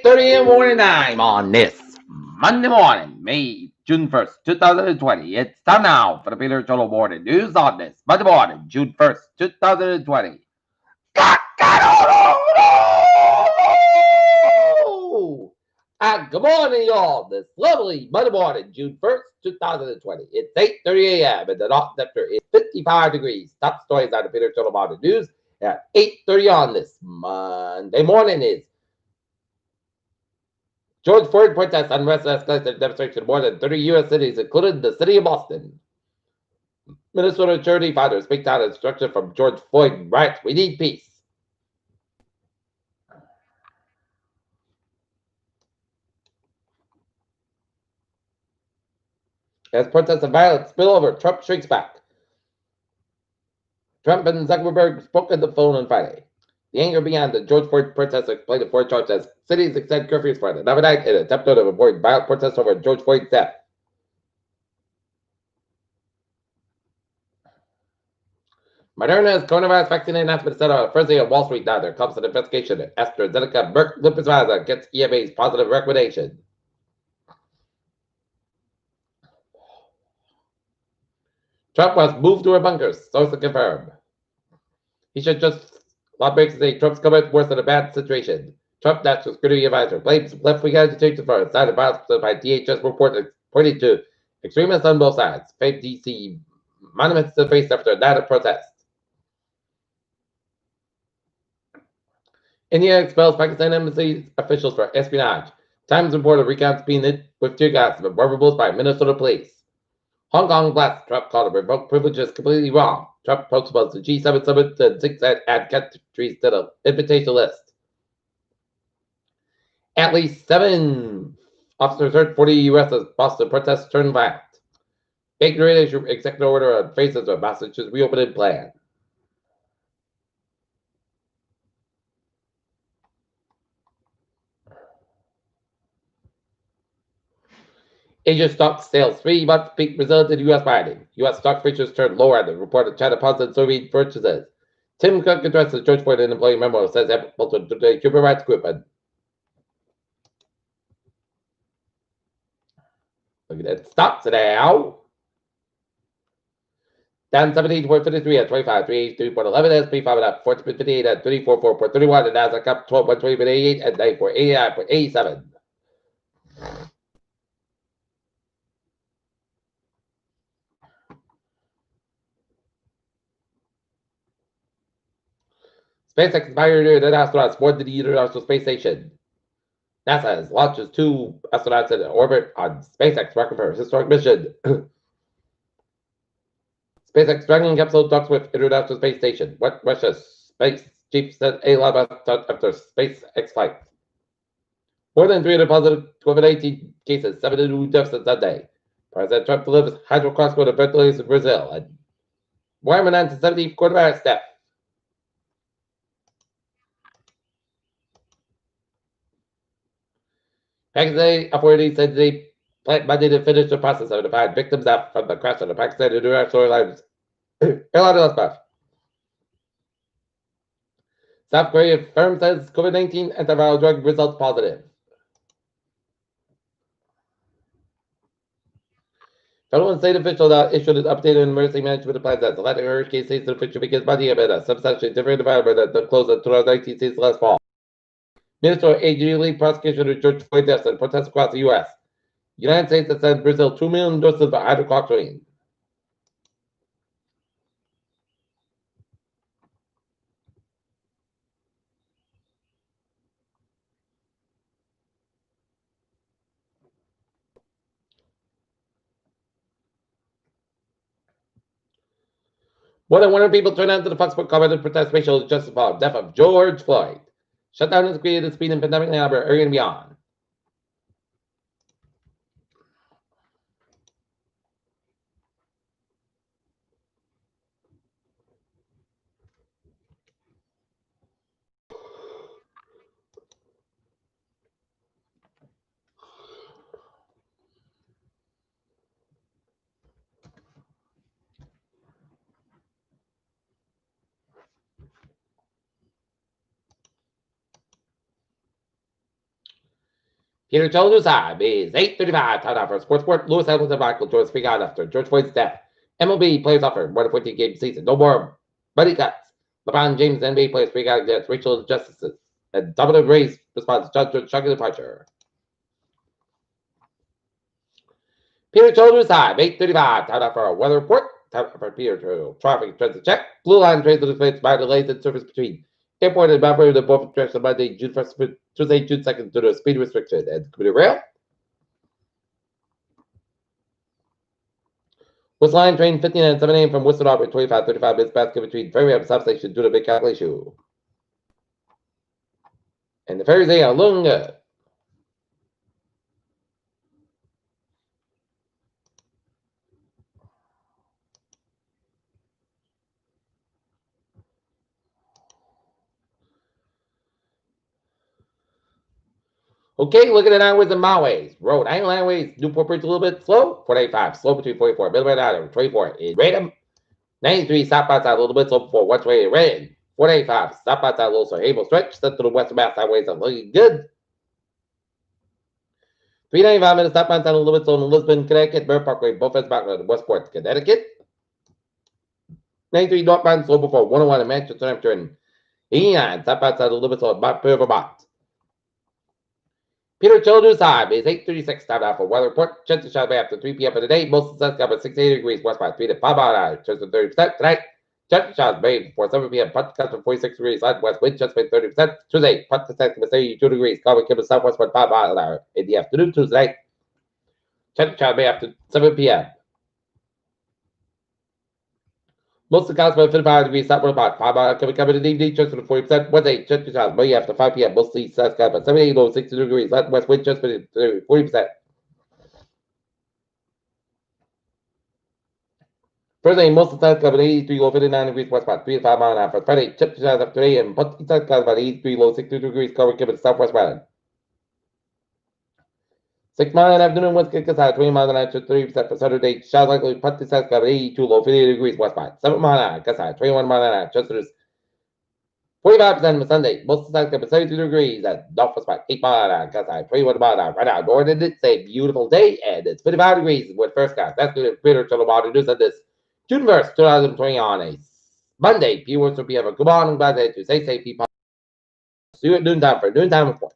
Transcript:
8:30 in the morning time on this Monday morning, June 1st, 2020. It's time now for the Peter Cholo Morning News on this Monday morning, June 1st, 2020. And good morning, y'all. This lovely Monday morning, June 1st, 2020. It's 8:30 a.m. and the hot temperature is 55 degrees. Top stories on the Peter Cholo Morning News at 8:30 on this Monday morning is George Floyd protests unrest escalated demonstration in more than 30 U.S. cities, including the city of Boston. Minnesota charity founders speak out instruction from George Floyd riots. We need peace. As protests of violence spill over, Trump shrinks back. Trump and Zuckerberg spoke on the phone on Friday. The anger began the George Floyd protests explained the Floyd charge as cities extend curfews for another night in an attempt to avoid violent protests over George Floyd's death. Moderna's coronavirus vaccine announcement set on Thursday on Wall Street. Now there comes an investigation at AstraZeneca Merck Lupus against EMA's positive recommendation. Trump was moved to a bunker, sources confirm. He should just lawmakers say Trump's comment worse than a bad situation. Trump National Security Advisor blames left-wing agitators for a sign of violence by DHS report pointing to extremists on both sides. Famed DC monuments to the face after a night of protest. India expels Pakistan embassy officials for espionage. Times reported recounts being hit with tear gas but were removed by Minnesota police. Hong Kong blasts Trump called a revoked privileges completely wrong. Trump postpones the G7 summit and 6 add countries to the invitation list. At least 7 officers hurt, 40 U.S. as Boston protests turned violent. Executive order on phases of Massachusetts reopening plan. Asia stock sales 3-month peak resulted in U.S. mining. U.S. stock futures turned lower and the reported China paused soybean purchases. Tim Cook addresses George Floyd in employee memo, says Apple to the human rights group. And look at that stocks now. Down 17.53 at 25, 383.11, SP 5 up 14.58 at 344.31, and Nasdaq up 12.20.88 at 94.89.87. SpaceX pioneered an astronauts board the International Space Station. NASA has launches 2 astronauts in orbit on SpaceX rocket for a historic mission. SpaceX Dragon capsule docks with International Space Station. What Russia's space chief said Elon Musk after SpaceX flight. More than 300 positive COVID-19 cases, 7 new deaths on Sunday. President Trump delivers hydrocrossbow to ventilators in Brazil. And more than 70 coronavirus deaths. Pakistan authorities said they plan Monday to finish the process of identifying victims from the crash of the Pakistan International Airlines last month. South Korea firm says COVID-19 antiviral drug results positive. Federal and state officials issued an updated emergency management plan that Atlantic hurricane season officially begins Monday amid a substantially different environment than the close of 2019 season last fall. Minnesota AG prosecution of George Floyd deaths and protests across the U.S. United States has sent Brazil 2 million doses of hydrochloroquine. More than 100 people turned out to the Foxborough Common to protest racial justice for the death of George Floyd. Shutdown has created a speed and pandemic now area and beyond. Peter Jones' time is 8:35. Time now for Sports Sport. Lewis Hamilton, Michael Jordan speak out after George Floyd's death. MLB players offer more than 14 game season. No more money cuts. LeBron James NBA players speak out against racial injustices. And Dominic Reyes responds to Judge shocking departure. Peter Jones' time 8:35. Time now for a weather report. Time for Peter to traffic transit check. Blue line trains to the by delays in service between airport and Mount Vernon both directions Monday, June 1st, Tuesday, June 2nd due to a speed restriction. And commuter rail. West Line train 15 and 7 a.m. from Worcester to Auburn, 35 minutes basket between ferry and substation due to big capital issue. And the ferries are Lunga. Okay, looking at highways and byways. Road Island Highways, Newport Bridge a little bit slow, 485, slow between 44, Middleman Island, 24 in Radom, 93, stop outside a little bit slow before one way in Redden, 485, stop outside a little so Hable stretch, set to the western Mass highways are looking good. 395 minutes, stop outside a little bit slow in Lisbon, Connecticut, Burr Parkway, both ends back to Westport, Connecticut. 93 northbound slow before 101 in Manchester, New Hampshire, and 89, stop outside a little bit slow at Mount Vermont. Peter Children's time is 8:36. Time now for weather report. Chance of showers after 3 p.m. for the day. Most of the sun's covered 68 degrees west by 3 to 5 mile an hour. Chance of 30% tonight. Chance of showers made before 7 p.m. Punt to for 46 degrees. Light west wind chance of 30%. Tuesday, punt to 32 degrees. Cover Kimber southwest by 5 mile an hour in the afternoon. Tuesday, chance of showers made after 7 p.m. Most of the clouds about 55 degrees, southward about 5 miles coming in the evening, just for 40%. Wednesday, chance of showers may after 5 p.m. Mostly south sky about 78, low 60 degrees. Light west wind just for 40%. Thursday, most of the time covered 83, low 59 degrees west about 3 to 5 mile an hour. Friday, chip to showers after 8 and punt east side clouds about 83, low 62 degrees, cover given the southwest island. 6 mile an afternoon, west kick high, 20 miles an hour, 30% for Saturday. Showers likely punt east side covered 82, low 58 degrees west by 7 mile an hour, gust high, 21 mile an hour, just 45% for Sunday. Most of the time covered 72 degrees at northwest by 8 mile an hour, gust high, 21 mile an hour. Right now, northern it's a beautiful day and it's 55 degrees with first skies. That's good at Twitter, Channel Water News on this June 1st, 2020 on a Monday. P words will be have a good morning, bad day to stay safe, people. See you at noontime for noontime report.